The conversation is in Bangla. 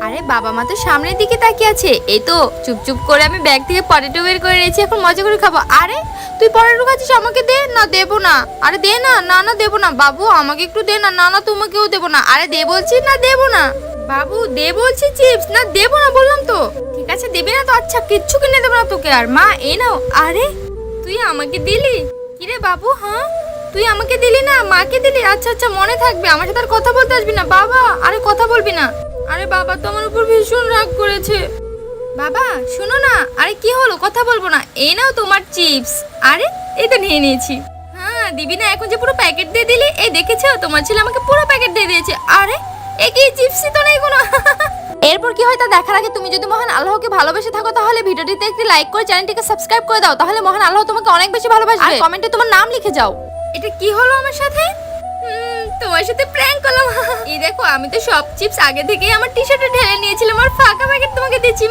আরে বাবা মা তো সামনের দিকে তাকিয়ে আছে, এই তো চুপ করে আমি ব্যাগ থেকে পটেটো বের করে নিয়েছি, এখন মজা করে খাবো। আরে তুই পটেটো খাচ্ছিস, আমাকে দে না। দেবো না। আরে দে না। না না দেবো না বাবু, আমাকে একটু দে না। না না তোমাকেও দেবো না। আরে দে বলছি না, দেবো না বাবু, দে বলছি চিপস। না দেবো না বললাম তো। ঠিক আছে দেবে না তো, আচ্ছা কিচ্ছু কিনে দেবো না তোকে। আর মা এই নাও। আরে তুই আমাকে দিলি? কিরে বাবু? হ্যাঁ তুই আমাকে দিলি না, মাকে দিলি? আচ্ছা আচ্ছা মনে থাকবে, আমার সাথে আর কথা বলতে আসবি না বাবা। আরে কথা বলবি না। আরে বাবা তো আমার উপর ভীষণ রাগ করেছে। বাবা শোনো না। আরে কি হলো? কথা বলবো না। এই নাও তোমার চিপস। আরে এই তো নিয়ে নিয়েছি। হ্যাঁ দিবি না এখন যে পুরো প্যাকেট দিয়ে দিলি? এই দেখেছো তোমার ছেলে আমাকে পুরো প্যাকেট দিয়ে দিয়েছে। আরে এ কি চিপসই তো নেই কোনো। এরপর কি হয় তা দেখার আগে তুমি যদি মহান আল্লাহকে ভালোবেসে থাকো তাহলে ভিডিওটিতে একটি লাইক করে চ্যানেলটিকে সাবস্ক্রাইব করে দাও, তাহলে মহান আল্লাহ তোমাকে অনেক বেশি ভালোবাসবে। আর কমেন্টে তোমার নাম লিখে যাও। এটা কি হলো আমার সাথে? তোমার সাথে প্র্যাঙ্ক করলাম। এই দেখো আমি তো সব চিপস আগে থেকেই আমার টি শার্টে ঢেলে নিয়েছিলাম আর ফাঁকা প্যাকেট তোমাকে দিচ্ছি।